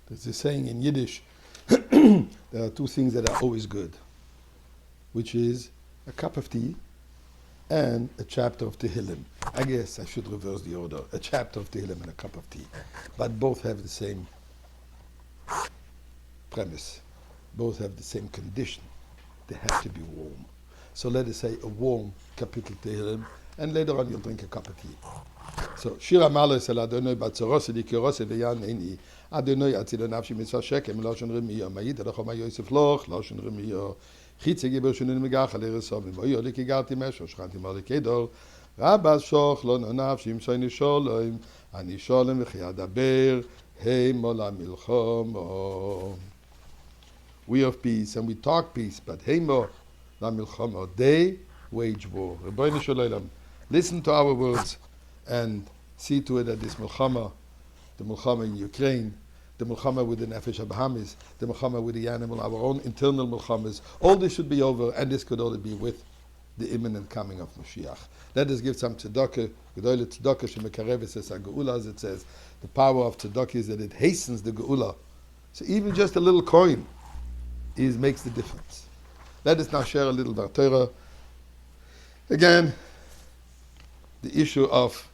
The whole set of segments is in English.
There's a saying in Yiddish, there are two things that are always good, which is a cup of tea and a chapter of Tehillim. I guess I should reverse the order. A chapter of Tehillim and a cup of tea. But both have the same premise. Both have the same condition. They have to be warm. So let us say a warm kapitel Tehillim, and later on you'll drink a cup of tea. So, Shir HaMalos El Adonai Batzoros Edikeros Eveyan Eini Adonai Atzil Nafshi Mitzvah Shekem Lashon Remiyah Mayit Elachom Yosef Loch Lashon Remiyah Chitze Geber Shunin Megach Aleresov Voyo Likigarti Mesho Shchanti Malikedor Rabbas Shoch Lo Nafshi Mshoini Sholom Ani Sholom V'chi Adaber Hey Mola Milchomo. We of peace and we talk peace, but Hey Mola Milchomo, they wage war. Rebbeinu Shalom, listen to our words and see to it that this Milchama, the Milchama in Ukraine, the Milchama with the Nefesh HaBahamis, the Milchama with the animal, our own internal Milchamas, all this should be over, and this could only be with the imminent coming of Mashiach. Let us give some tzedakah, Gedoyle tzedakah shemekareves es ha-geula, as it says. The power of tzedakah is that it hastens the geula. So even just a little coin makes the difference. Let us now share a little Torah. Again, the issue of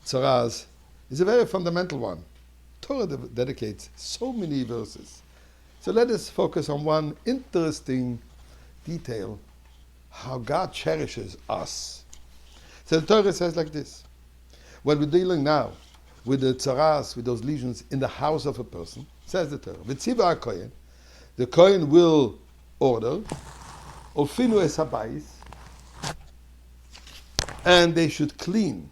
tzaras is a very fundamental one. Torah dedicates so many verses. So let us focus on one interesting detail, how God cherishes us. So the Torah says like this: when we're dealing now with the tzaras, with those lesions in the house of a person, says the Torah, V'tziva HaKohen, the Kohen will order, Ofinu es habayis, and they should clean,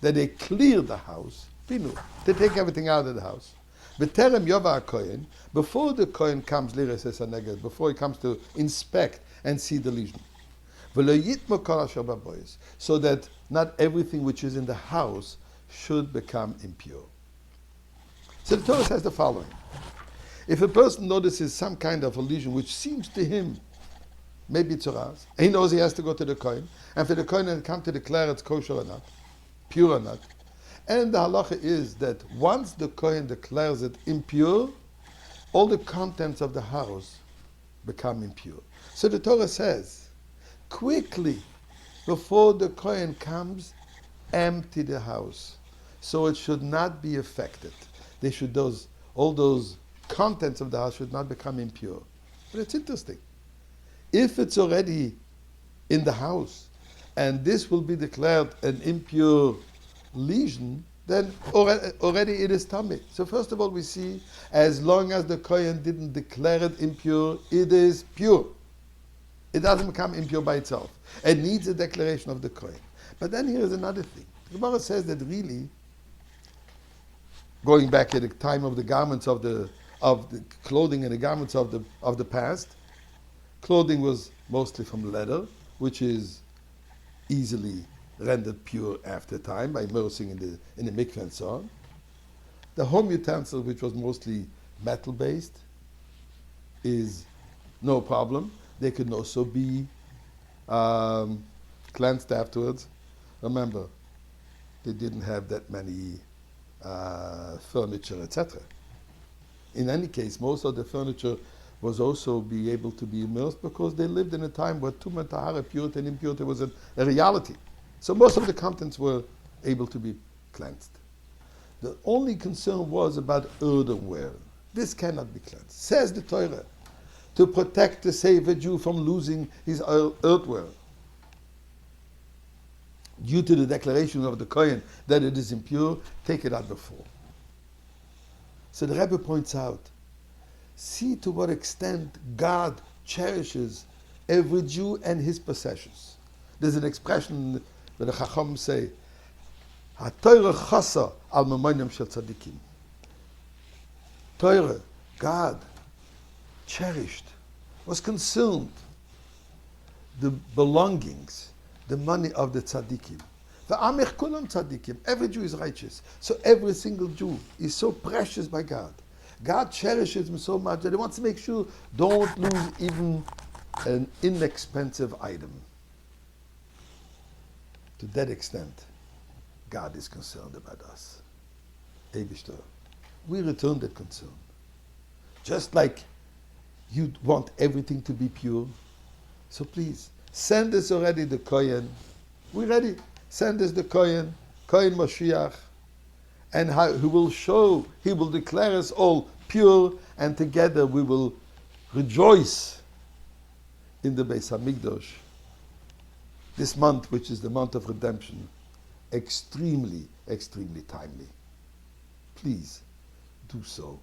that they clear the house, Pinu, they take everything out of the house. B'terem yova HaKohen, before the Kohen comes, Liras es haneged, before he comes to inspect and see the lesion. V'lo yitmo kol asher babois, so that not everything which is in the house should become impure. So the Torah says the following: if a person notices some kind of a lesion which seems to him maybe tzaras, he knows he has to go to the Kohen, and for the Kohen to come to declare it's kosher or not, pure or not. And the halacha is that once the Kohen declares it impure, all the contents of the house become impure. So the Torah says, quickly, before the Kohen comes, empty the house, so it should not be affected. All those contents of the house should not become impure. But it's interesting. If it's already in the house, and this will be declared an impure lesion, then already it is tummy. So first of all, we see, as long as the Kohen didn't declare it impure, it is pure. It doesn't become impure by itself. It needs a declaration of the Kohen. But then here is another thing. The Gemara says that really, going back at the time of the garments of the clothing and the garments of the past, clothing was mostly from leather, which is easily rendered pure after time by immersing in the mikveh and so on. The home utensil, which was mostly metal based, is no problem. They could also be cleansed afterwards. Remember, they didn't have that many furniture, etc. In any case, most of the furniture was also be able to be immersed because they lived in a time where tumah, tahara, purity and impurity was a reality. So most of the contents were able to be cleansed. The only concern was about earthenware. This cannot be cleansed. Says the Torah, to protect to save a Jew from losing his earthware. Due to the declaration of the Kohen that it is impure, take it out before. So the Rebbe points out, see to what extent God cherishes every Jew and his possessions. There's an expression that the Chacham say, HaTorah chasa al mamonim shel tzadikim. Torah, God, cherished, was concerned the belongings, the money of the tzaddikim. V'amech kulam tzaddikim. Every Jew is righteous. So every single Jew is so precious by God. God cherishes him so much that he wants to make sure don't lose even an inexpensive item. To that extent, God is concerned about us. Eibishter, we return that concern. just like you want everything to be pure. So please, send us already the Kohen. We're ready. Send us the Kohen Mashiach, and he will show, he will declare us all pure, and together we will rejoice in the Beis Hamikdash. This month, which is the month of redemption, extremely, extremely timely. Please do so.